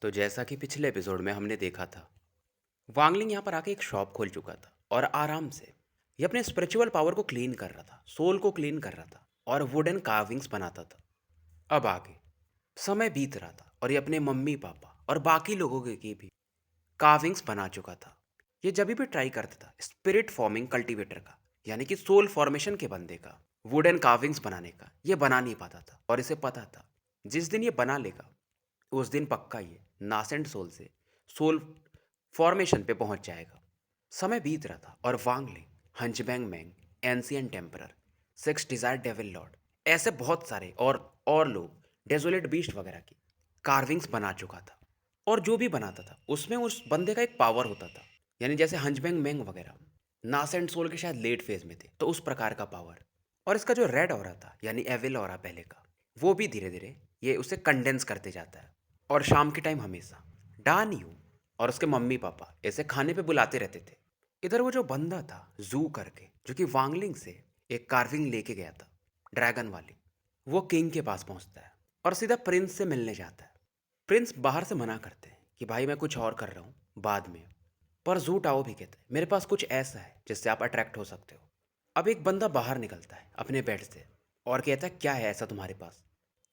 तो जैसा कि पिछले एपिसोड में हमने देखा था, वांगलिंग यहाँ पर आके एक शॉप खोल चुका था और आराम से ये अपने स्पिरिचुअल पावर को क्लीन कर रहा था, सोल को क्लीन कर रहा था और वुडन कार्विंग्स बनाता था। अब आगे समय बीत रहा था और ये अपने मम्मी पापा और बाकी लोगों के की भी कार्विंग्स बना चुका था। ये जब भी ट्राई करता था स्पिरिट फॉर्मिंग कल्टीवेटर का, यानी कि सोल फॉर्मेशन के बंदे का, वुडन कार्विंग्स बनाने का, ये बना नहीं पाता था और इसे पता था जिस दिन ये बना लेगा उस दिन पक्का ये नासेंट सोल से सोल फॉर्मेशन पे पहुंच जाएगा। समय बीत रहा था और वांगलिंग, हंचबैंग मैंग, ancient emperor, six desire devil lord, ऐसे बहुत सारे और लोग डेजोलेट बीस्ट वगैरह की कार्विंग्स बना चुका था। और जो भी बनाता था उसमें उस बंदे का एक पावर होता था, यानी जैसे हंचबैंग मैंग वगैरह नासेंट सोल के शायद लेट फेज में थे तो उस प्रकार का पावर। और इसका जो रेड ऑरा था यानी एविल ऑरा पहले का, वो भी धीरे धीरे ये उसे कंडेंस करते जाता है। और शाम के टाइम हमेशा डान यू और उसके मम्मी पापा इसे खाने पे बुलाते रहते थे। इधर वो जो बंदा था जू करके, जो कि वांगलिंग से एक कार्विंग लेके गया था ड्रैगन वाली, वो किंग के पास पहुंचता है और सीधा प्रिंस से मिलने जाता है। प्रिंस बाहर से मना करते हैं कि भाई मैं कुछ और कर रहा हूँ बाद में। पर जू टाओ भी कहते हैं मेरे पास कुछ ऐसा है जिससे आप अट्रैक्ट हो सकते हो। अब एक बंदा बाहर निकलता है अपने बेड से और कहता है क्या है ऐसा तुम्हारे पास।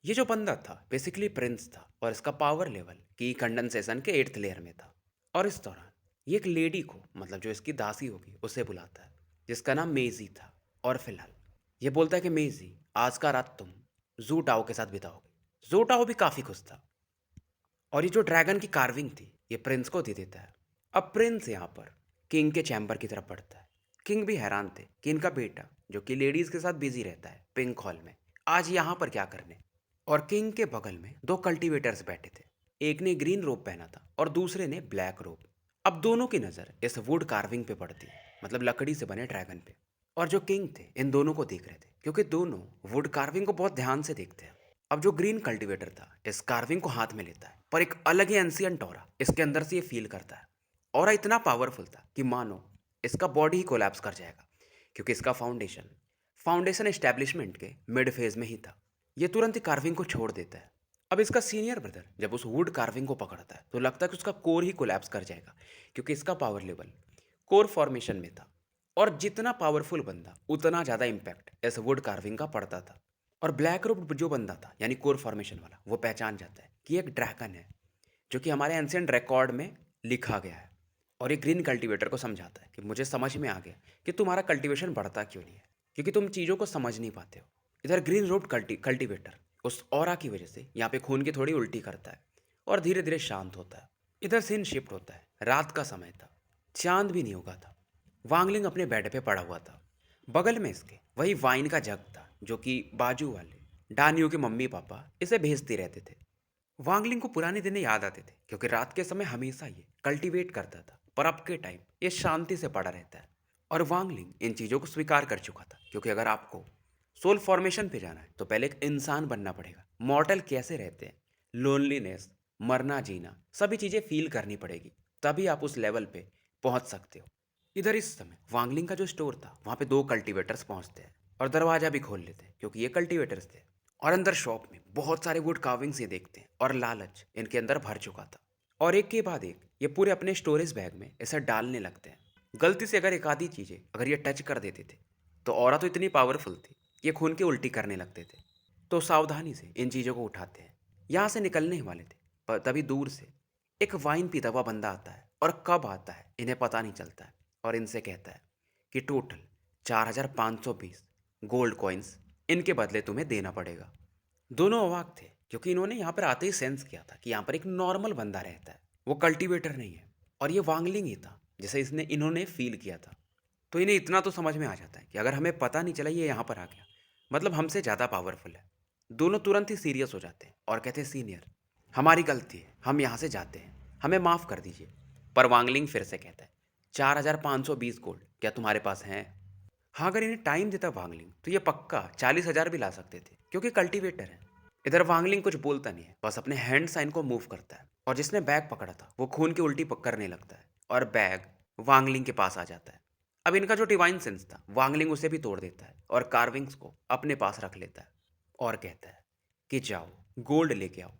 ये जो बंदा था बेसिकली प्रिंस था और इसका पावर लेवल की कंडेंसेशन के 8th लेयर में था। और इस दौरान ये एक लेडी को, मतलब जो इसकी दासी होगी, उसे बुलाता है जिसका नाम मेजी था। और फिलहाल ये बोलता है कि मेजी, आज का रात तुम जू टाओ के साथ बिताओगे। जू टाओ भी काफ़ी खुश था और ये जो ड्रैगन की कार्विंग थी ये प्रिंस को दे देता है। अब प्रिंस यहाँ पर किंग के चैम्बर की तरफ बढ़ता है। किंग भी हैरान थे कि इनका बेटा, जो कि लेडीज के साथ बिजी रहता है पिंक हॉल में, आज यहाँ पर क्या करने। और किंग के बगल में दो कल्टीवेटर्स बैठे थे, एक ने ग्रीन रोब पहना था और दूसरे ने ब्लैक रोब। अब दोनों की नज़र इस वुड कार्विंग पे पड़ती है, मतलब लकड़ी से बने ड्रैगन पे। और जो किंग थे इन दोनों को देख रहे थे क्योंकि दोनों वुड कार्विंग को बहुत ध्यान से देखते हैं। अब जो ग्रीन कल्टीवेटर था इस कार्विंग को हाथ में लेता है, पर एक अलग ही एंशियंट ऑरा इसके अंदर से ये फील करता है। ऑरा इतना पावरफुल था कि मानो इसका बॉडी ही कोलैप्स कर जाएगा, क्योंकि इसका फाउंडेशन फाउंडेशन एस्टेब्लिशमेंट के मिड फेज में ही था। ये तुरंत ही कार्विंग को छोड़ देता है। अब इसका सीनियर ब्रदर जब उस वुड कार्विंग को पकड़ता है तो लगता है कि उसका कोर ही कोलैप्स कर जाएगा, क्योंकि इसका पावर लेवल कोर फॉर्मेशन में था। और जितना पावरफुल बंदा उतना ज़्यादा इम्पैक्ट इस वुड कार्विंग का पड़ता था। और ब्लैक रोब जो बंदा था यानी कोर फॉर्मेशन वाला, वो पहचान जाता है कि एक ड्रैगन है जो कि हमारे एंशिएंट रिकॉर्ड में लिखा गया है। और ये ग्रीन कल्टीवेटर को समझाता है कि मुझे समझ में आ गया कि तुम्हारा कल्टीवेशन बढ़ता क्यों नहीं है, क्योंकि तुम चीज़ों को समझ नहीं पाते हो। इधर ग्रीन रोड कल्टीवेटर उस ऑरा की वजह से यहाँ पे खून की थोड़ी उल्टी करता है और धीरे धीरे शांत होता है। इधर सीन शिफ्ट होता है, रात का समय था, चांद भी नहीं उगा था। वांगलिंग अपने बेड पे पड़ा हुआ था। बगल में इसके वही वाइन का जग था जो कि बाजू वाले डानियो के मम्मी पापा इसे भेजते रहते थे। वांगलिंग को पुराने दिन याद आते थे क्योंकि रात के समय हमेशा ये कल्टीवेट करता था, पर अब के टाइम ये शांति से पड़ा रहता है। और वांगलिंग इन चीज़ों को स्वीकार कर चुका था, क्योंकि अगर आपको सोल फॉर्मेशन पे जाना है तो पहले एक इंसान बनना पड़ेगा। मॉर्टल कैसे रहते हैं, लोनलीनेस, मरना जीना, सभी चीज़ें फील करनी पड़ेगी, तभी आप उस लेवल पे पहुंच सकते हो। इधर इस समय वांगलिंग का जो स्टोर था वहाँ पे दो कल्टीवेटर्स पहुँचते हैं और दरवाज़ा भी खोल लेते हैं क्योंकि ये कल्टीवेटर्स थे। और अंदर शॉप में बहुत सारे वुड कार्विंग्स ये देखते हैं और लालच इनके अंदर भर चुका था। और एक के बाद एक ये पूरे अपने स्टोरेज बैग में इसे डालने लगते हैं। गलती से अगर एक आधी चीज़ें अगर ये टच कर देते थे तो ऑरा तो इतनी पावरफुल थी ये खून की उल्टी करने लगते थे। तो सावधानी से इन चीज़ों को उठाते हैं, यहाँ से निकलने ही वाले थे, पर तभी दूर से एक वाइन पीता हुआ बंदा आता है और कब आता है इन्हें पता नहीं चलता है। और इनसे कहता है कि टोटल 4520 गोल्ड कॉइन्स इनके बदले तुम्हें देना पड़ेगा। दोनों अवाक थे क्योंकि इन्होंने यहाँ पर आते ही सेंस किया था कि यहाँ पर एक नॉर्मल बंदा रहता है, वो कल्टीवेटर नहीं है और ये वांगलिंग ही था जैसे इसने इन्होंने फील किया था। तो इन्हें इतना तो समझ में आ जाता है कि अगर हमें पता नहीं चला ये यहाँ पर आ गया मतलब हमसे ज़्यादा पावरफुल है। दोनों तुरंत ही सीरियस हो जाते हैं और कहते हैं सीनियर, हमारी गलती है, हम यहाँ से जाते हैं, हमें माफ़ कर दीजिए। पर वांगलिंग फिर से कहता है 4520 गोल्ड क्या तुम्हारे पास हैं? हाँ, अगर इन्हें टाइम देता वांगलिंग तो ये पक्का 40,000 भी ला सकते थे क्योंकि कल्टीवेटर है। इधर वांगलिंग कुछ बोलता नहीं है, बस अपने हैंड साइन को मूव करता है और जिसने बैग पकड़ा था वो खून की उल्टी करने लगता है और बैग वांगलिंग के पास आ जाता है। अब इनका जो डिवाइन सेंस था वांगलिंग उसे भी तोड़ देता है और कार्विंग्स को अपने पास रख लेता है और कहता है कि जाओ गोल्ड लेके आओ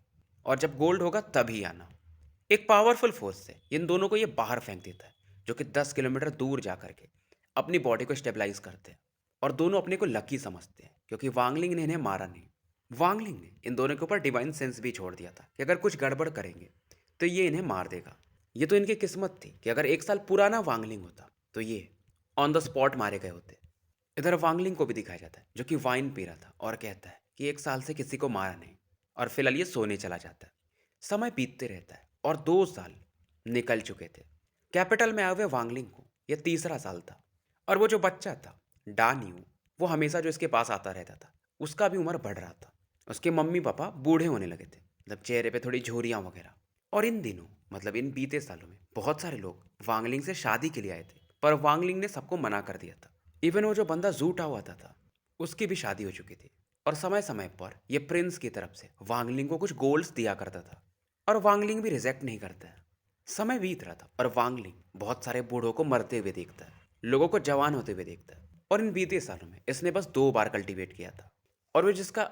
और जब गोल्ड होगा तभी आना। एक पावरफुल फोर्स से इन दोनों को ये बाहर फेंक देता है, जो कि 10 किलोमीटर दूर जा करके अपनी बॉडी को स्टेबलाइज करते हैं। और दोनों अपने को लकी समझते हैं क्योंकि वांगलिंग ने इन्हें मारा नहीं। वांगलिंग ने इन दोनों के ऊपर डिवाइन सेंस भी छोड़ दिया था कि अगर कुछ गड़बड़ करेंगे तो ये इन्हें मार देगा। ये तो इनकी किस्मत थी कि अगर 1 साल पुराना वांगलिंग होता तो ये ऑन द स्पॉट मारे गए होते। इधर वांगलिंग को भी दिखाया जाता है जो कि वाइन पी रहा था और कहता है कि 1 साल से किसी को मारा नहीं, और फिलहाल ये सोने चला जाता है। समय बीतते रहता है और 2 साल निकल चुके थे। कैपिटल में आए हुए वांगलिंग को यह तीसरा साल था। और वो जो बच्चा था डान्यू, वो हमेशा जो इसके पास आता रहता था, उसका भी उम्र बढ़ रहा था। उसके मम्मी पापा बूढ़े होने लगे थे, मतलब चेहरे पे थोड़ी झुर्रियाँ वगैरह। और इन दिनों, मतलब इन बीते सालों में बहुत सारे लोग वांगलिंग से शादी के लिए आए थे, पर वांगलिंग ने सबको मना कर दिया था। इवन वो जो बंदा जूटा हुआ था उसकी भी शादी हो चुकी थी। और समय समय पर ये प्रिंस की तरफ से वांगलिंग को कुछ गोल्ड्स दिया करता था, और वांगलिंग भी रिजेक्ट नहीं करता है। समय बीत रहा था और वांगलिंग बहुत सारे बूढ़ों को मरते हुए देखता है, लोगों को जवान होते हुए देखता है। और इन बीते सालों में इसने बस 2 बार कल्टीवेट किया था, और वो जिसका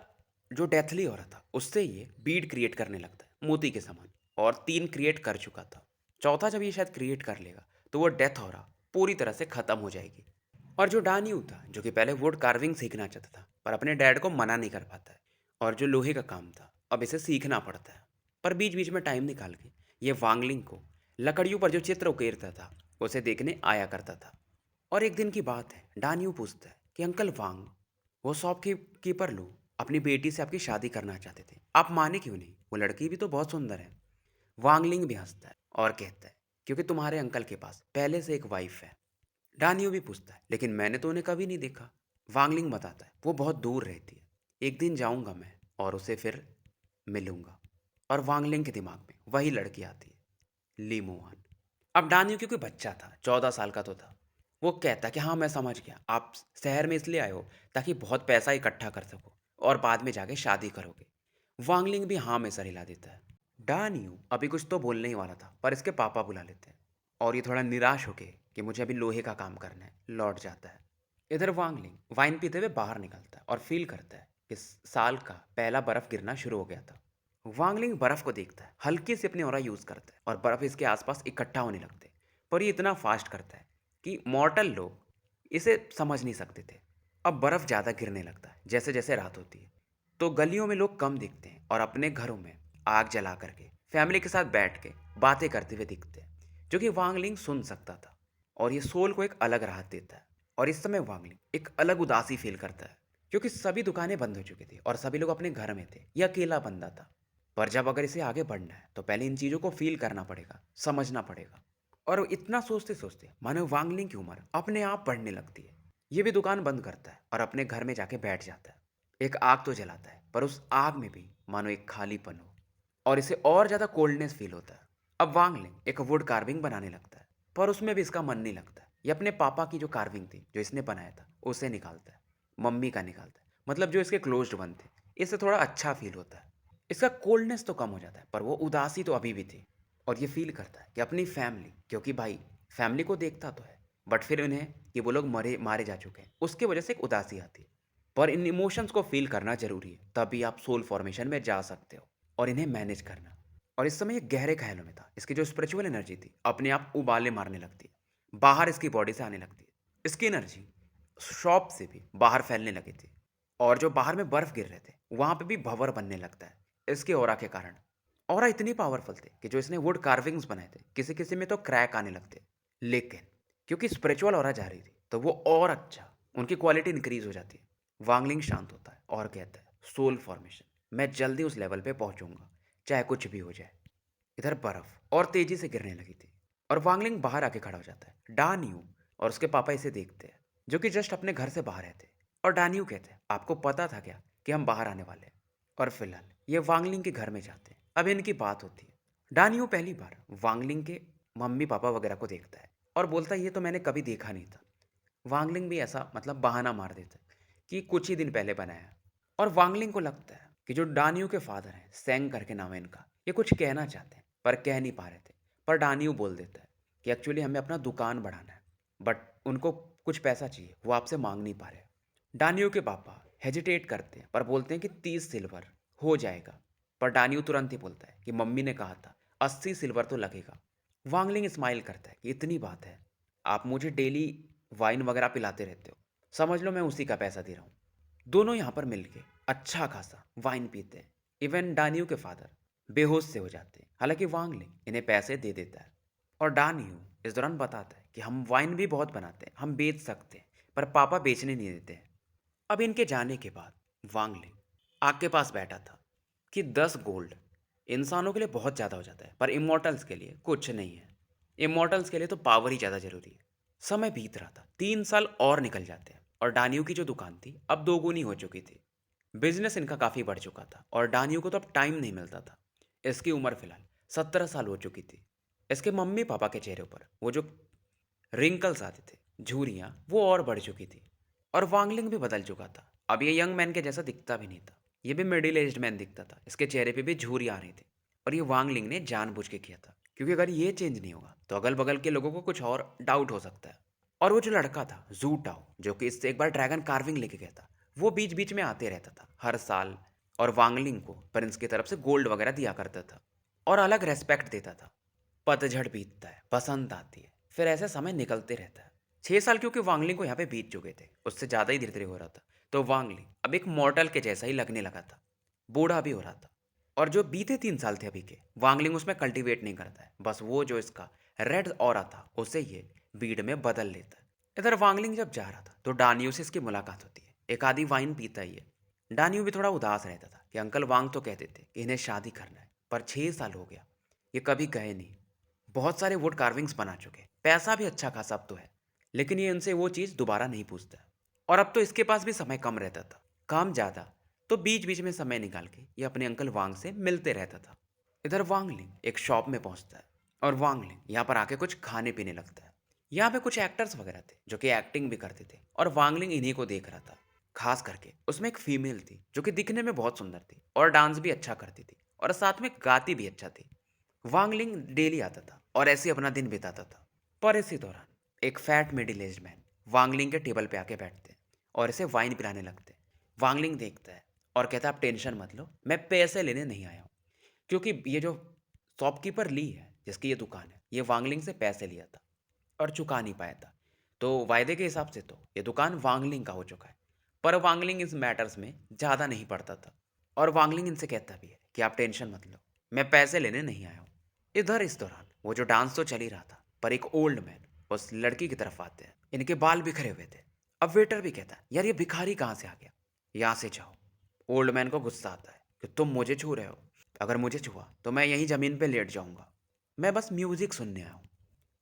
जो डेथली हो रहा था उससे ये बीड क्रिएट करने लगता है मोती के समान। और 3 क्रिएट कर चुका था। चौथा जब ये शायद क्रिएट कर लेगा तो वो डेथ हो रहा पूरी तरह से खत्म हो जाएगी। और जो डान्यू था, जो कि पहले वुड कार्विंग सीखना चाहता था पर अपने डैड को मना नहीं कर पाता है, और जो लोहे का काम था अब इसे सीखना पड़ता है। पर बीच बीच में टाइम निकाल के ये वांगलिंग को लकड़ियों पर जो चित्र उकेरता था उसे देखने आया करता था। और एक दिन की बात है, डान्यू पूछता है कि अंकल वांग, वो शॉप कीपर लो अपनी बेटी से आपकी शादी करना चाहते थे, आप माने क्यों नहीं? वो लड़की भी तो बहुत सुंदर है। वांगलिंग भी हंसता है और कहता है क्योंकि तुम्हारे अंकल के पास पहले से एक वाइफ है। डानियो भी पूछता है लेकिन मैंने तो उन्हें कभी नहीं देखा। वांगलिंग बताता है वो बहुत दूर रहती है, एक दिन जाऊंगा मैं और उसे फिर मिलूंगा। और वांगलिंग के दिमाग में वही लड़की आती है, ली मोहन। अब डानियो क्योंकि बच्चा था, 14 साल का तो था, वो कहता कि हाँ मैं समझ गया, आप शहर में इसलिए आए हो ताकि बहुत पैसा इकट्ठा कर सको और बाद में जाके शादी करोगे। वांगलिंग भी हाँ में सर हिला देता है। डानियो अभी कुछ तो बोलने ही वाला था पर इसके पापा बुला लेते हैं, और ये थोड़ा निराश होके कि मुझे अभी लोहे का काम करना है लौट जाता है। इधर वांगलिंग वाइन पीते हुए बाहर निकलता है और फील करता है कि साल का पहला बर्फ गिरना शुरू हो गया था। वांगलिंग बर्फ को देखता है, हल्की से अपनी ऑरा यूज करता है और बर्फ इसके आसपास इकट्ठा होने लगते हैं। पर ये इतना फास्ट करता है कि मॉर्टल लोग इसे समझ नहीं सकते थे। अब बर्फ ज़्यादा गिरने लगता है जैसे जैसे रात होती है, तो गलियों में लोग कम दिखते हैं और अपने घरों में आग जला करके फैमिली के साथ बैठ के बातें करते हुए दिखते हैं, जो कि वांगलिंग सुन सकता था। और ये सोल को एक अलग राहत देता है। और इस समय वांगलिंग एक अलग उदासी फील करता है क्योंकि सभी दुकानें बंद हो चुकी थी और सभी लोग अपने घर में थे, ये अकेला बंदा था। पर जब अगर इसे आगे बढ़ना है तो पहले इन चीज़ों को फील करना पड़ेगा, समझना पड़ेगा। और इतना सोचते सोचते मानो वांगलिंग की उम्र अपने आप बढ़ने लगती है। ये भी दुकान बंद करता है और अपने घर में जाके बैठ जाता है। एक आग तो जलाता है पर उस आग में भी मानो एक खालीपन हो, और इसे और ज़्यादा कोल्डनेस फील होता है। अब वांगलिंग एक वुड कार्विंग बनाने लगता है पर उसमें भी इसका मन नहीं लगता। ये अपने पापा की जो कार्विंग थी जो इसने बनाया था उसे निकालता है, मम्मी का निकालता है, मतलब जो इसके क्लोज्ड वन थे। इससे थोड़ा अच्छा फील होता है। इसका कोल्डनेस तो कम हो जाता है पर वो उदासी तो अभी भी थी। और ये फील करता है कि अपनी फैमिली, क्योंकि भाई फैमिली को देखता तो है बट फिर उन्हें कि वो लोग मरे मारे जा चुके हैं उसकी वजह से एक उदासी आती है। पर इन इमोशंस को फील करना जरूरी है, तभी आप सोल फॉर्मेशन में जा सकते हो और इन्हें मैनेज करना। और इस समय ये गहरे ख्यालों में था। इसकी जो स्पिरिचुअल एनर्जी थी अपने आप उबाले मारने लगती है, बाहर इसकी बॉडी से आने लगती है। इसकी एनर्जी शॉप से भी बाहर फैलने लगी थी, और जो बाहर में बर्फ गिर रहे थे वहां पे भी भंवर बनने लगता है इसके ऑरा के कारण। ऑरा इतनी पावरफुल थी कि जो इसने वुड कार्विंग्स बनाए थे किसी किसी में तो क्रैक आने लगते, लेकिन क्योंकि स्पिरिचुअल ऑरा जा रही थी तो वो और अच्छा, उनकी क्वालिटी इंक्रीज हो जाती है। वांगलिंग शांत होता है और कहता है सोल फॉर्मेशन, मैं जल्दी उस लेवल पे पहुंचूंगा चाहे कुछ भी हो जाए। इधर बर्फ और तेजी से गिरने लगी थी और वांगलिंग बाहर आके खड़ा हो जाता है। डान्यू और उसके पापा इसे देखते हैं, जो कि जस्ट अपने घर से बाहर रहते। और डान्यू कहते हैं आपको पता था क्या कि हम बाहर आने वाले हैं? और फिलहाल ये वांगलिंग के घर में जाते हैं। अब इनकी बात होती है। डान्यू पहली बार वांगलिंग के मम्मी पापा वगैरह को देखता है और बोलता है ये तो मैंने कभी देखा नहीं था। वांगलिंग भी ऐसा मतलब बहाना मार देता है कि कुछ ही दिन पहले बनाया। और वांगलिंग को लगता है कि जो डान्यू के फादर हैं, सेंग करके नाम है इनका, ये कुछ कहना चाहते हैं पर कह नहीं पा रहे थे। पर डान्यू बोल देता है कि एक्चुअली हमें अपना दुकान बढ़ाना है, बट उनको कुछ पैसा चाहिए, वो आपसे मांग नहीं पा रहे। डान्यू के पापा हेजिटेट करते हैं पर बोलते हैं कि 30 सिल्वर हो जाएगा। पर डान्यू तुरंत ही बोलता है कि मम्मी ने कहा था 80 सिल्वर तो लगेगा। वांगलिंग स्माइल करता है कि इतनी बात है, आप मुझे डेली वाइन वगैरह पिलाते रहते हो, समझ लो मैं उसी का पैसा दे रहा हूँ। दोनों यहाँ पर मिलके अच्छा खासा वाइन पीते हैं। इवन डानियो के फादर बेहोश से हो जाते हैं, हालांकि वांगलिंग इन्हें पैसे दे देता है। और डानियो इस दौरान बताता है कि हम वाइन भी बहुत बनाते हैं, हम बेच सकते हैं, पर पापा बेचने नहीं देते हैं। अब इनके जाने के बाद वांगलिंग आग के पास बैठा था कि 10 गोल्ड इंसानों के लिए बहुत ज़्यादा हो जाता है, पर इमोर्टल्स के लिए कुछ नहीं है। इमोर्टल्स के लिए तो पावर ही ज़्यादा जरूरी है। समय बीत रहा था, 3 साल और निकल जाते हैं और डानियो की जो दुकान थी अब दोगुनी हो चुकी थी। बिजनेस इनका काफ़ी बढ़ चुका था और डानियो को तो अब टाइम नहीं मिलता था। इसकी उम्र फिलहाल 17 साल हो चुकी थी। इसके मम्मी पापा के चेहरे पर वो जो रिंकल्स आते थे, झुर्रियाँ, वो और बढ़ चुकी थी। और वांगलिंग भी बदल चुका था। अब ये यंग मैन के जैसा दिखता भी नहीं था, ये भी मिडिल एज्ड मैन दिखता था। इसके चेहरे पे भी झुर्रियाँ आ रही थी और ये वांगलिंग ने जानबूझ के किया था, क्योंकि अगर ये चेंज नहीं होगा तो अगल बगल के लोगों को कुछ और डाउट हो सकता है। और वो जो लड़का था जू टाओ, जो कि इससे एक बार ड्रैगन कार्विंग लेके गया था, वो बीच बीच में आते रहता था हर साल और वांगलिंग को प्रिंस की तरफ से गोल्ड वगैरह दिया करता था और अलग रेस्पेक्ट देता था। पतझड़ बीतता है, बसंत आती है, फिर ऐसे समय निकलते रहता है। 6 साल क्योंकि वांगलिंग को यहाँ पे बीत चुके थे, उससे ज़्यादा ही धीरे धीरे हो रहा था। तो वांगलिंग अब एक मॉर्टल के जैसा ही लगने लगा था, बूढ़ा भी हो रहा था। और जो बीते 3 साल थे अभी के, वांगलिंग उसमें कल्टीवेट नहीं करता है, बस वो जो इसका रेड ऑरा था उसे ये बीड में बदल लेता है। इधर वांगलिंग जब जा रहा था तो डानियो से इसकी मुलाकात होती है। एक आधी वाइन पीता ही है। डानियो भी थोड़ा उदास रहता था कि अंकल वांग तो कहते थे कि इन्हें शादी करना है, पर 6 साल हो गया, ये कभी गए नहीं। बहुत सारे वुड कार्विंग्स बना चुके, पैसा भी अच्छा खासा अब तो है, लेकिन ये इनसे वो चीज़ दोबारा नहीं पूछता। और अब तो इसके पास भी समय कम रहता था, काम ज़्यादा, तो बीच बीच में समय निकाल के ये अपने अंकल वांग से मिलते रहता था। इधर वांगलिंग एक शॉप में पहुंचता है और वांगलिंग यहाँ पर आके कुछ खाने पीने लगता है। यहाँ पे कुछ एक्टर्स वगैरह थे जो कि एक्टिंग भी करते थे और वांगलिंग इन्हीं को देख रहा था। खास करके उसमें एक फीमेल थी जो कि दिखने में बहुत सुंदर थी और डांस भी अच्छा करती थी और साथ में गाती भी अच्छा थी। वांगलिंग डेली आता था और ऐसे ही अपना दिन बिताता था। पर इसी दौरान एक fat middle age man Wangling के टेबल पे आके बैठते हैं और इसे वाइन पिलाने लगते हैं। वांगलिंग देखता है और कहता है आप टेंशन मत लो, मैं पैसे लेने नहीं आया हूँ। क्योंकि ये जो शॉपकीपर ली है, जिसकी ये दुकान है, ये वांगलिंग से पैसे लिया था और चुका नहीं पाया था। तो वायदे के हिसाब से तो ये दुकान वांगलिंग का हो चुका है। पर वांगलिंग इस मैटर्स में ज़्यादा नहीं पड़ता था और वांगलिंग इनसे कहता भी है कि आप टेंशन मत लो, मैं पैसे लेने नहीं आया हूँ। इधर इस दौरान वो जो डांस तो चल ही रहा था, पर एक ओल्ड मैन उस लड़की की तरफ आते हैं। इनके बाल बिखरे हुए थे। अब वेटर भी कहता है यार ये भिखारी कहाँ से आ गया, यहाँ से जाओ। ओल्ड मैन को गुस्सा आता है कि तुम मुझे छू रहे हो, अगर मुझे छुआ तो मैं यहीं ज़मीन पे लेट जाऊंगा, मैं बस म्यूजिक सुनने आया हूँ।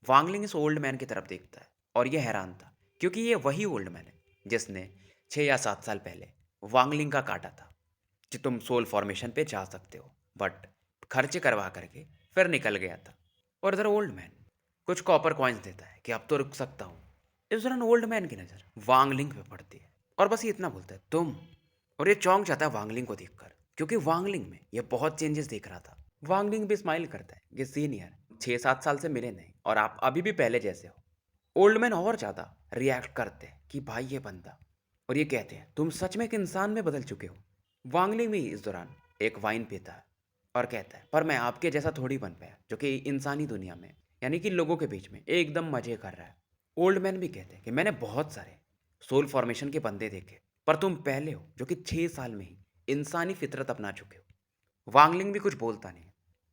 वांगलिंग इस ओल्ड मैन की तरफ देखता है और ये हैरान था, क्योंकि ये वही ओल्ड मैन है जिसने 6 या 7 साल पहले वांगलिंग का काटा था कि तुम सोल फॉर्मेशन पे जा सकते हो, बट खर्चे करवा करके फिर निकल गया था। और इधर ओल्ड मैन कुछ कॉपर कॉइन्स देता है कि अब तो रुक सकता हूँ। इस दौरान ओल्ड मैन की नज़र वांगलिंग पे पड़ती है और बस ये इतना बोलता है तुम। और ये चौंक जाता है वांगलिंग को देखकर, क्योंकि वांगलिंग में ये बहुत चेंजेस देख रहा था। वांगलिंग भी स्माइल करता है कि सीनियर, 6 7 साल से मिले नहीं और आप अभी भी पहले जैसे हो। ओल्ड मैन और ज़्यादा रिएक्ट करते हैं कि भाई ये बंदा, और ये कहते हैं तुम सच में एक इंसान में बदल चुके हो। वांगलिंग भी इस दौरान एक वाइन पीता है और कहता है पर मैं आपके जैसा थोड़ी बन पाया, जो कि इंसानी दुनिया में यानी कि लोगों के बीच में एकदम मजे कर रहा है। ओल्ड मैन भी कहते हैं कि मैंने बहुत सारे सोल फॉर्मेशन के बंदे देखे, पर तुम पहले हो जो कि 6 साल में ही इंसानी फितरत अपना चुके हो। वांगलिंग भी कुछ बोलता नहीं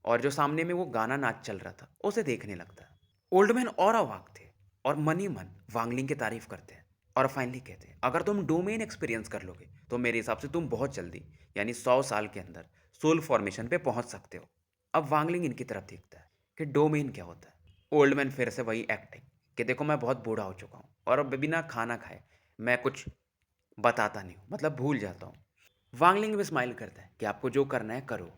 और जो सामने में वो गाना नाच चल रहा था उसे देखने लगता है। ओल्ड मैन और अवाक थे और मन ही मन वांगलिंग की तारीफ करते हैं और फाइनली कहते हैं अगर तुम डोमेन एक्सपीरियंस कर लोगे तो मेरे हिसाब से तुम बहुत जल्दी यानी 100 साल के अंदर सोल फॉर्मेशन पे पहुंच सकते हो। अब वांगलिंग इनकी तरफ देखता है कि डोमेन क्या होता है। ओल्ड मैन फिर से वही एक्टिंग कि देखो मैं बहुत बूढ़ा हो चुका हूँ और अब बिना खाना खाए मैं कुछ बताता नहीं हूँ, मतलब भूल जाता हूँ। वांगलिंग भी स्माइल करता है कि आपको जो करना है करो,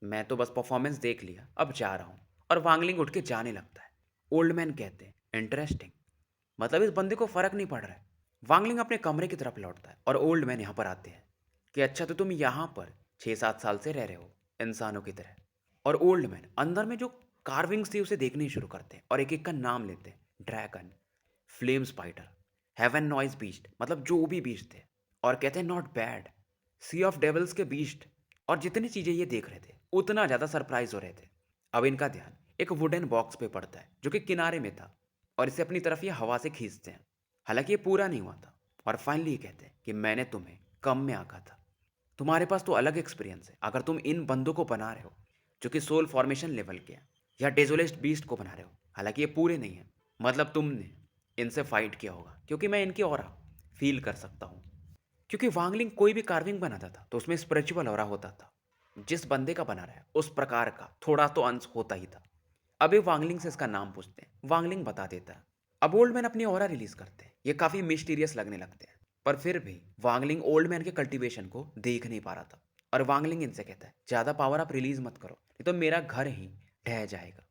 मैं तो बस परफॉर्मेंस देख लिया, अब जा रहा हूँ। और वांगलिंग उठ के जाने लगता है। ओल्ड मैन कहते हैं इंटरेस्टिंग, मतलब इस बंदे को फर्क नहीं पड़ रहा है। वांगलिंग अपने कमरे की तरफ लौटता है और ओल्ड मैन यहाँ पर आते हैं कि अच्छा तो तुम यहाँ पर 6 7 साल से रह रहे हो इंसानों की तरह। और ओल्ड मैन अंदर में जो कार्विंग्स थी उसे देखनी शुरू करते हैं और एक एक का नाम लेते हैं। Dragon, flame spider, heaven noise beast, मतलब जो भी बीस्ट थे, और कहते हैं not bad, sea of devils के बीस्ट। और जितनी चीज़ें ये देख रहे थे उतना ज़्यादा सरप्राइज हो रहे थे। अब इनका ध्यान एक वुडन बॉक्स पे पड़ता है जो कि किनारे में था, और इसे अपनी तरफ ये हवा से खींचते हैं। हालांकि ये पूरा नहीं हुआ था, और फाइनली ये कहते हैं कि मैंने तुम्हें कम में आंका था। तुम्हारे पास तो अलग एक्सपीरियंस है अगर तुम इन बंदों को बना रहे हो जो कि सोल फॉर्मेशन लेवल के हैं, या डेजोलेस्ट बीस्ट को बना रहे हो, हालांकि ये पूरे नहीं है। मतलब तुमने इनसे फाइट किया होगा, क्योंकि मैं इनकी ऑरा फील कर सकता हूँ। क्योंकि वांगलिंग कोई भी कार्विंग बनाता था तो उसमें स्पिरिचुअल ऑरा होता था। जिस बंदे का बना रहा है उस प्रकार का थोड़ा तो अंश होता ही था। अभी वांगलिंग से इसका नाम पूछते हैं, वांगलिंग बता देता है। अब ओल्ड मैन अपनी ऑरा रिलीज करते हैं, ये काफी मिस्टीरियस लगने लगते हैं। पर फिर भी वांगलिंग ओल्ड मैन के कल्टीवेशन को देख नहीं पा रहा था, और वांगलिंग इनसे कहता है ज्यादा पावर आप रिलीज मत करो, नहीं तो मेरा घर ही ढह जाएगा।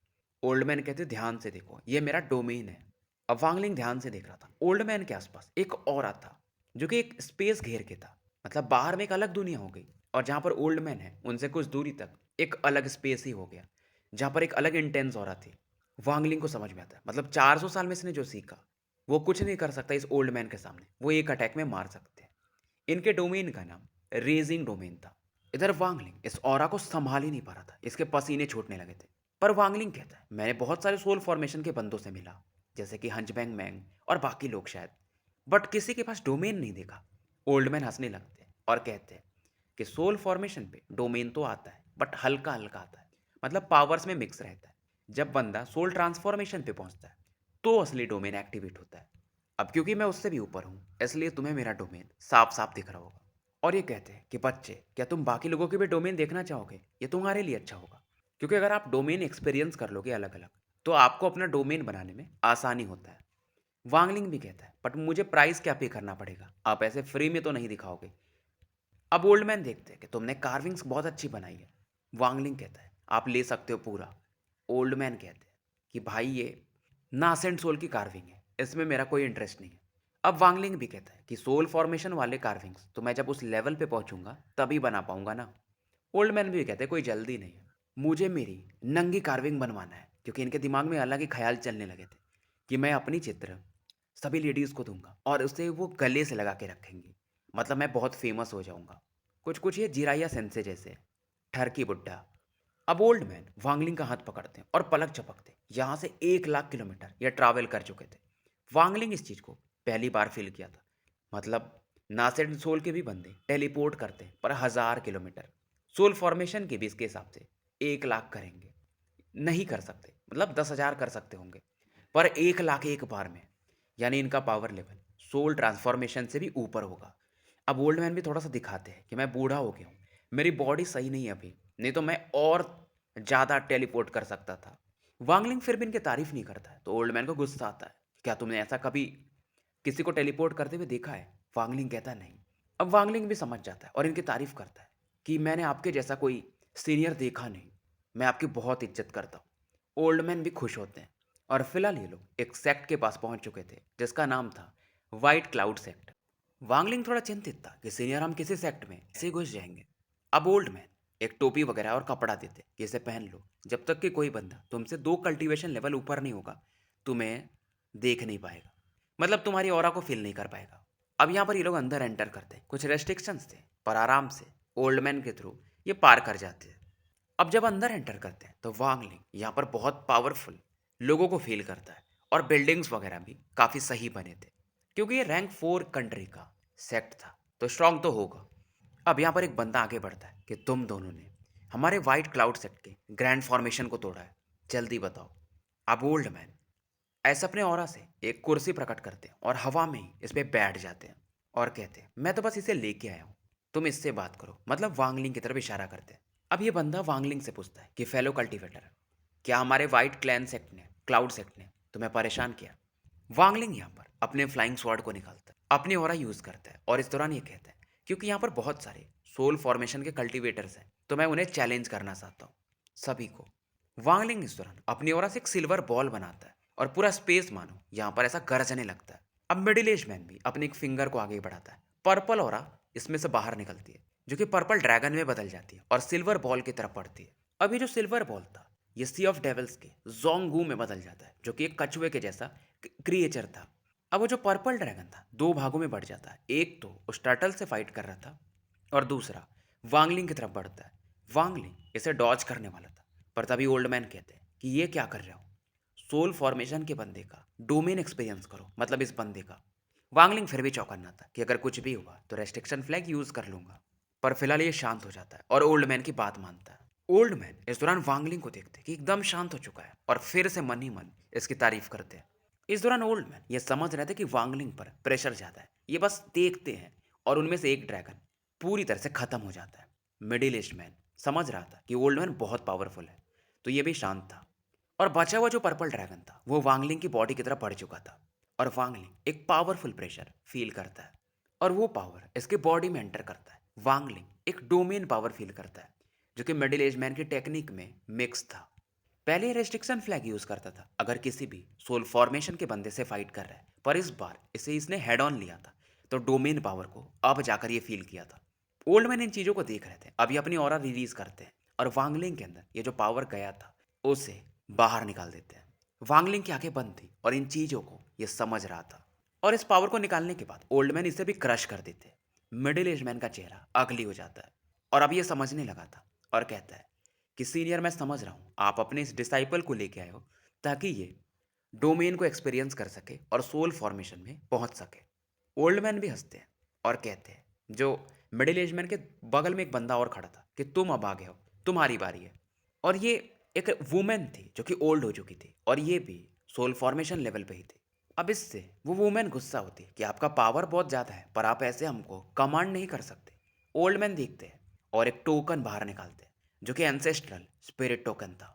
ओल्ड मैन कहते ध्यान से देखो, ये मेरा डोमेन है। अब वांगलिंग ध्यान से देख रहा था, ओल्ड मैन के आसपास एक और था जो कि एक स्पेस घेर के था। मतलब बाहर में एक अलग दुनिया हो गई, और जहां पर ओल्ड मैन है उनसे कुछ दूरी तक एक अलग स्पेस ही हो गया, जहां पर एक अलग इंटेंस हो रहा थी। वांगलिंग को समझ में आता है, मतलब 400 साल में इसने जो सीखा वो कुछ नहीं कर सकता इस ओल्ड मैन के सामने, वो एक अटैक में मार सकते हैं। इनके डोमेन का नाम रेजिंग डोमेन था। इधर वांगलिंग इस ऑरा को संभाल ही नहीं पा रहा था, इसके पसीने छूटने लगे थे। पर वांगलिंग कहता है मैंने बहुत सारे सोल फॉर्मेशन के बंदों से मिला, जैसे कि हंचबैंग मैंग और बाकी लोग शायद, बट किसी के पास डोमेन नहीं देखा। ओल्ड मैन हंसने लगते हैं और कहते हैं कि सोल फॉर्मेशन पे डोमेन तो आता है, बट हल्का हल्का आता है, मतलब पावर्स में मिक्स रहता है। जब बंदा सोल ट्रांसफॉर्मेशन पे पहुंचता है तो असली डोमेन एक्टिवेट होता है। अब क्योंकि मैं उससे भी ऊपर हूँ, इसलिए तुम्हें मेरा डोमेन साफ साफ दिख रहा होगा। और ये कहते हैं कि बच्चे, क्या तुम बाकी लोगों के भी डोमेन देखना चाहोगे? ये तुम्हारे लिए अच्छा होगा, क्योंकि अगर आप डोमेन एक्सपीरियंस कर लोगे अलग अलग, तो आपको अपना डोमेन बनाने में आसानी होता है। वांगलिंग भी कहता है बट मुझे प्राइस क्या पे करना पड़ेगा, आप ऐसे फ्री में तो नहीं दिखाओगे। अब ओल्ड मैन देखते हैं कि तुमने कार्विंग्स बहुत अच्छी बनाई है। वांगलिंग कहता है आप ले सकते हो पूरा। ओल्ड मैन कहते हैं कि भाई ये नासेंट सोल की कार्विंग है, इसमें मेरा कोई इंटरेस्ट नहीं है। अब वांगलिंग भी कहता है कि सोल फॉर्मेशन वाले कार्विंग्स तो मैं जब उस लेवल पे पहुंचूंगा तभी बना पाऊंगा ना। ओल्ड मैन भी कहते हैं कोई जल्दी नहीं है, मुझे मेरी नंगी कार्विंग बनवाना है, क्योंकि इनके दिमाग में अलग ही ख्याल चलने लगे थे कि मैं अपनी चित्र सभी लेडीज़ को दूंगा और उसे वो गले से लगा के रखेंगी। मतलब मैं बहुत फेमस हो जाऊंगा, कुछ कुछ ये जिराइया सेंसे जैसे ठरकी बुड्ढा। अब ओल्ड मैन वांगलिंग का हाथ पकड़ते हैं और पलक झपकते हैं, यहाँ से 1 लाख किलोमीटर ये ट्रैवल कर चुके थे। वांगलिंग इस चीज़ को पहली बार फील किया था। मतलब नासेड सोल के भी बंदे टेलीपोर्ट करते हैं पर 1000 किलोमीटर, सोल फॉर्मेशन के भी इसके हिसाब से 1 लाख करेंगे नहीं कर सकते, मतलब 10,000 कर सकते होंगे, पर 1 लाख एक बार में। यानी इनका पावर लेवल सोल ट्रांसफॉर्मेशन से भी ऊपर होगा। अब ओल्ड मैन भी थोड़ा सा दिखाते हैं कि मैं बूढ़ा हो गया हूँ, मेरी बॉडी सही नहीं है अभी, नहीं तो मैं और ज़्यादा टेलीपोर्ट कर सकता था। वांगलिंग फिर भी इनकी तारीफ नहीं करता है, तो ओल्ड मैन को गुस्सा आता है, क्या तुमने ऐसा कभी किसी को टेलीपोर्ट करते हुए देखा है? वांगलिंग कहता है नहीं। अब वांगलिंग भी समझ जाता है और इनकी तारीफ करता है कि मैंने आपके जैसा कोई सीनियर देखा नहीं, मैं आपकी बहुत इज्जत करता हूँ। ओल्ड मैन भी खुश होते हैं, और फिलहाल ये लोग एक सेक्ट के पास पहुंच चुके थे जिसका नाम था वाइट क्लाउड सेक्ट। वांगलिंग थोड़ा चिंतित था कि सीनियर हम किसी सेक्ट में ऐसे घुस जाएंगे। अब ओल्ड मैन एक टोपी वगैरह और कपड़ा देते कि इसे पहन लो, जब तक कि कोई बंदा तुमसे 2 कल्टीवेशन लेवल ऊपर नहीं होगा तुम्हें देख नहीं पाएगा, मतलब तुम्हारी ऑरा को फील नहीं कर पाएगा। अब यहाँ पर ये लोग अंदर एंटर करते हैं, कुछ रेस्ट्रिक्शंस थे पर आराम से ओल्ड मैन के थ्रू ये पार कर जाते हैं। अब जब अंदर एंटर करते हैं तो वांगलिंग यहाँ पर बहुत पावरफुल लोगों को फील करता है, और बिल्डिंग्स वगैरह भी काफ़ी सही बने थे, क्योंकि ये रैंक 4 कंट्री का सेक्ट था तो स्ट्रांग तो होगा। अब यहाँ पर एक बंदा आगे बढ़ता है कि तुम दोनों ने हमारे वाइट क्लाउड सेक्ट के ग्रैंड फॉर्मेशन को तोड़ा है, जल्दी बताओ। अब ओल्ड मैन ऐसे अपने ऑरा से एक कुर्सी प्रकट करते हैं और हवा में ही इस पे बैठ जाते हैं, और कहते हैं मैं तो बस इसे लेके आया हूँ, तुम इससे बात करो, मतलब वांगलिंग की तरफ इशारा करते हैं। अब ये बंदा वांगलिंग से पूछता है कि फेलो कल्टीवेटर, क्या हमारे वाइट क्लैन सेक्ट ने क्लाउड सेक्ट ने तुम्हें परेशान किया? वांगलिंग यहाँ पर अपने फ्लाइंग स्वॉर्ड को निकालता है, अपनी ऑरा यूज करता है, और इस दौरान ये कहता है क्योंकि यहाँ पर बहुत सारे सोल फॉर्मेशन के कल्टीवेटर्स हैं तो मैं उन्हें चैलेंज करना चाहता हूँ सभी को। वांगलिंग इस दौरान अपनी ओर से एक सिल्वर बॉल बनाता है, और पूरा स्पेस मानो यहाँ पर ऐसा गरजने लगता है। अब मिडिल एज मैन भी अपनी एक फिंगर को आगे बढ़ाता है, पर्पल ओरा इसमें से बाहर निकलती है जो कि पर्पल ड्रैगन में बदल जाती है और सिल्वर बॉल की तरफ पड़ती है। अब ये जो सिल्वर बॉल था ये सी ऑफ डेविल्स के जोंगू में बदल जाता है जो कि एक कछुए के जैसा क्रिएचर था। अब वो जो पर्पल ड्रैगन था 2 भागों में बढ़ जाता है, एक तो उस टर्टल से फाइट कर रहा था और दूसरा वांगलिंग की तरफ बढ़ता है। वांगलिंग इसे डॉज करने वाला था, पर तभी ओल्ड मैन कहते हैं कि ये क्या कर रहे हो, सोल फॉर्मेशन के बंदे का डोमेन एक्सपीरियंस करो, मतलब इस बंदे का। वांगलिंग फिर भी चौकन्ना था कि अगर कुछ भी हुआ तो रेस्ट्रिक्शन फ्लैग यूज कर लूंगा। पर फिलहाल ये शांत हो जाता है और ओल्ड मैन की बात मानता है। ओल्ड मैन इस दौरान वांगलिंग को देखते कि एकदम शांत हो चुका है और फिर से मन ही मन इसकी तारीफ करते हैं। इस दौरान ओल्ड मैन ये समझ रहे थे कि वांगलिंग पर प्रेशर ज्यादा है, ये बस देखते हैं। और उनमें से एक ड्रैगन पूरी तरह से खत्म हो जाता है। मिडिल एज मैन समझ रहा था कि ओल्ड मैन बहुत पावरफुल है, तो ये भी शांत था। और बचा हुआ जो पर्पल ड्रैगन था वो वांगलिंग की बॉडी की तरफ बढ़ चुका था। और वांगलिंग एक पावरफुल प्रेशर फील करता है और वो पावर इसके बॉडी में एंटर करता है। वांगलिंग एक डोमेन पावर फील करता है जो कि मिडिल एज मैन की टेक्निक में मिक्स था। पहले रेस्ट्रिक्शन फ्लैग यूज करता था अगर किसी भी सोल फॉर्मेशन के बंदे से फाइट कर रहा है, पर इस बार इसे इसने हेड ऑन लिया था, तो डोमेन पावर को अब जाकर ये फील किया था। ओल्ड मैन इन चीजों को देख रहे थे, अभी अपनी ऑरा रिलीज करते हैं और वांगलिंग के अंदर ये जो पावर गया था उसे बाहर निकाल देते हैं। वांगलिंग की आंखें बंद थी और इन चीजों को ये समझ रहा था। और इस पावर को निकालने के बाद ओल्ड मैन इसे भी क्रश कर देते हैं। मिडिल एज मैन का चेहरा अगली हो जाता है और अब ये समझने लगा था और कहता है कि सीनियर, मैं समझ रहा हूँ आप अपने इस डिसाइपल को लेके आए हो ताकि ये डोमेन को एक्सपीरियंस कर सके और सोल फॉर्मेशन में पहुंच सके। ओल्ड मैन भी हंसते हैं और कहते हैं, जो मिडिल एज मैन के बगल में एक बंदा और खड़ा था, कि तुम अब आ गए हो, तुम्हारी बारी है। और ये एक वुमेन थी जो कि ओल्ड हो चुकी थी और ये भी सोल फॉर्मेशन लेवल पे ही थी। अब इससे वो वुमेन गुस्सा होती है कि आपका पावर बहुत ज़्यादा है पर आप ऐसे हमको कमांड नहीं कर सकते। ओल्ड मैन देखते हैं और एक टोकन बाहर निकालते हैं जो कि एंसेस्ट्रल स्पिरिट टोकन था।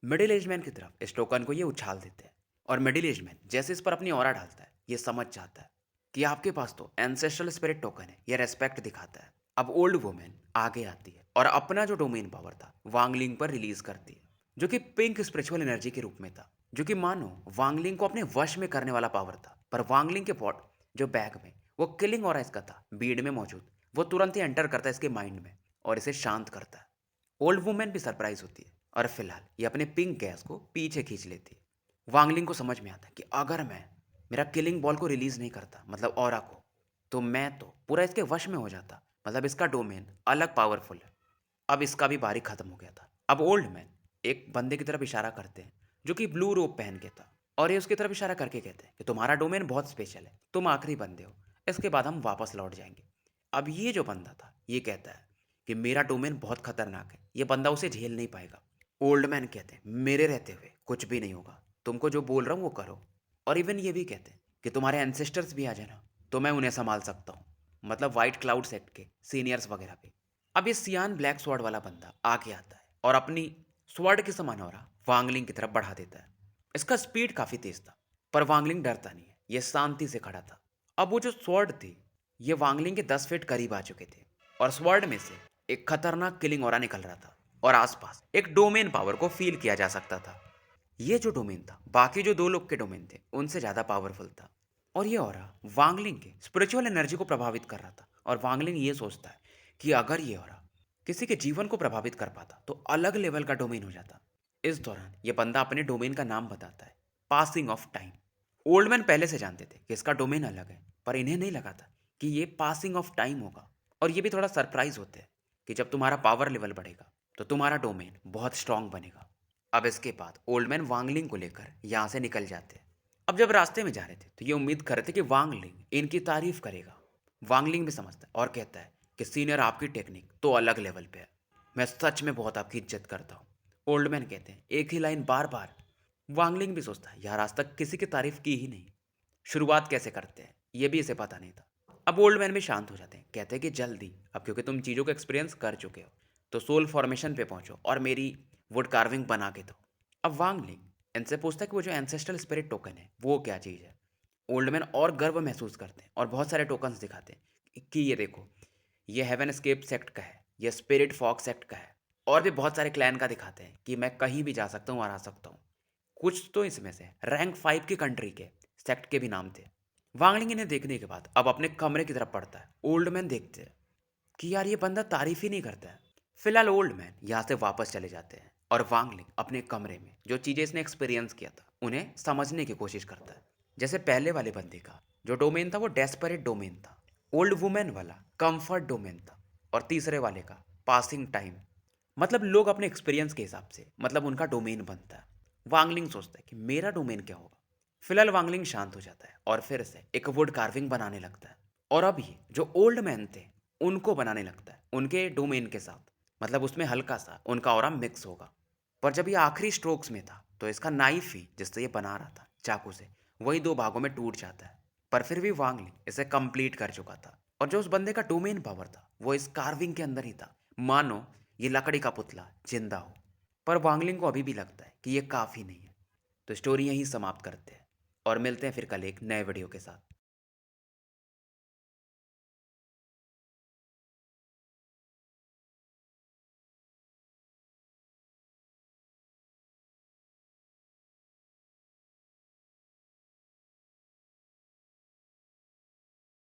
मिडिल एज मैन की तरफ इस टोकन को ये उछाल देते हैं और मिडिल एज मैन जैसे इस पर अपनी ऑरा डालता है ये समझ जाता है कि आपके पास तो एंसेस्ट्रल स्पिरिट टोकन है, ये रेस्पेक्ट दिखाता है। अब ओल्ड वुमेन आगे आती है और अपना जो डोमेन पावर था वांगलिंग पर रिलीज करती है, जो कि पिंक स्पिरिचुअल एनर्जी के रूप में था, जो कि मानो वांगलिंग को अपने वश में करने वाला पावर था। पर वांगलिंग के पॉट जो बैग में वो किलिंग ऑरा इसका था बीड में मौजूद, वो तुरंत ही एंटर करता है इसके माइंड में और इसे शांत करता है। ओल्ड वुमेन भी सरप्राइज होती है और फिलहाल ये अपने पिंक गैस को पीछे खींच लेती है। वांगलिंग को समझ में आता है कि अगर मैं मेरा किलिंग बॉल को रिलीज नहीं करता, मतलब ऑरा को, तो मैं तो पूरा इसके वश में हो जाता, मतलब इसका डोमेन अलग पावरफुल है। अब इसका भी बारी खत्म हो गया था। अब ओल्ड मैन एक बंदे की तरफ इशारा करते हैं जो कि ब्लू रोब पहन के था और ये उसकी तरफ इशारा करके कहते हैं कि तुम्हारा डोमेन बहुत स्पेशल है, तुम आखिरी बंदे हो, इसके बाद हम वापस लौट जाएंगे। अब ये जो बंदा था ये कहता है कि मेरा डोमेन बहुत खतरनाक है, ये बंदा उसे झेल नहीं पाएगा। ओल्ड मैन कहते हैं मेरे रहते हुए कुछ भी नहीं होगा, तुमको जो बोल रहा हूँ वो करो। और इवन ये भी कहते हैं कि तुम्हारे एंसेस्टर्स भी आ जाना तो मैं उन्हें संभाल सकता हूँ, मतलब वाइट क्लाउड सेक्ट के सीनियर्स वगैरह भी। अब ये सियान ब्लैक स्वॉर्ड वाला बंदा आगे आता है और अपनी स्वॉर्ड के समान ऑरा वांगलिंग की तरफ बढ़ा देता है। इसका स्पीड काफी तेज था पर वांगलिंग डरता नहीं है, ये शांति से खड़ा था। अब वो जो स्वॉर्ड थी ये वांगलिंग के 10 फीट करीब आ चुके थे और स्वॉर्ड में से एक खतरनाक किलिंग ऑरा निकल रहा था और आसपास एक डोमेन पावर को फील किया जा सकता था। ये जो डोमेन था बाकी जो दो लोग के डोमेन थे उनसे ज्यादा पावरफुल था और ये ऑरा वांगलिंग के स्पिरिचुअल एनर्जी को प्रभावित कर रहा था। और वांगलिंग ये सोचता है कि अगर ये ऑरा किसी के जीवन को प्रभावित कर पाता तो अलग लेवल का डोमेन हो जाता। इस दौरान ये बंदा अपने डोमेन का नाम बताता है, passing of time. Old man पहले से जानते थे कि इसका डोमेन अलग है, पर इन्हें नहीं लगा था कि ये पासिंग ऑफ टाइम होगा। और ये भी थोड़ा सरप्राइज होते हैं कि जब तुम्हारा पावर लेवल बढ़ेगा तो तुम्हारा डोमेन बहुत स्ट्रांग बनेगा। अब इसके बाद ओल्ड मैन वांगलिंग को लेकर यहाँ से निकल जाते हैं। अब जब रास्ते में जा रहे थे तो ये उम्मीद कर रहे थे कि वांगलिंग इनकी तारीफ करेगा। वांगलिंग भी समझता है और कहता है कि सीनियर, आपकी टेक्निक तो अलग लेवल पे है, मैं सच में बहुत आपकी इज्जत करता हूँ। ओल्ड मैन कहते हैं एक ही लाइन बार बार। वांगलिंग भी सोचता है यार आज तक किसी की तारीफ की ही नहीं, शुरुआत कैसे करते हैं ये भी इसे पता नहीं था। अब ओल्ड मैन भी शांत हो जाते हैं, कहते हैं कि जल्दी, अब क्योंकि तुम चीज़ों को एक्सपीरियंस कर चुके हो तो सोल फॉर्मेशन पे पहुंचो और मेरी वुड कार्विंग बना के दो। अब वांगलिंग इनसे पूछता है कि वो जो एंसेस्ट्रल स्पिरिट टोकन है वो क्या चीज़ है। ओल्ड मैन और गर्व महसूस करते हैं और बहुत सारे टोकन्स दिखाते हैं कि ये देखो, ये हेवन स्केप सेक्ट का है, ये स्पिरिट फॉक सेक्ट का है, और भी बहुत सारे क्लैन का दिखाते हैं कि मैं कहीं भी जा सकता हूँ और आ सकता हूँ। कुछ तो इसमें से रैंक 5 की कंट्री के सेक्ट के भी नाम थे। वांगलिंग इन्हें देखने के बाद अब अपने कमरे की तरफ पड़ता है। ओल्ड मैन देखते हैं कि यार ये बंदा तारीफ ही नहीं करता है। फिलहाल ओल्ड मैन यहाँ से वापस चले जाते हैं और वांगलिंग अपने कमरे में जो चीज़ें इसने एक्सपीरियंस किया था उन्हें समझने की कोशिश करता है। जैसे पहले वाले बंदे का जो डोमेन था वो डेस्परेट डोमेन था, ओल्ड वुमेन वाला कंफर्ट डोमेन था और तीसरे वाले का पासिंग टाइम। मतलब लोग अपने एक्सपीरियंस के हिसाब से, मतलब उनका डोमेन बनता है। वांगलिंग सोचता है कि मेरा डोमेन क्या होगा। फिलहाल वांगलिंग शांत हो जाता है और फिर से एक वुड कार्विंग बनाने लगता है। और अब ये जो ओल्ड मैन थे, उनको बनाने लगता है उनके डोमेन के साथ। मतलब उसमें हल्का सा उनका ऑरा मिक्स होगा। पर जब ये आखिरी स्ट्रोक्स में था तो इसका नाइफ ही जिससे ये बना रहा था चाकू से, वही दो भागों में टूट जाता है। पर फिर भी वांगलिंग इसे कंप्लीट कर चुका था और जो उस बंदे का डोमेन पावर था वो इस कार्विंग के अंदर ही था। मानो ये लकड़ी का पुतला जिंदा हो। पर वांगलिंग को अभी भी लगता है कि ये काफ़ी नहीं है। तो स्टोरी यहीं समाप्त करते हैं और मिलते हैं फिर कल एक नए वीडियो के साथ।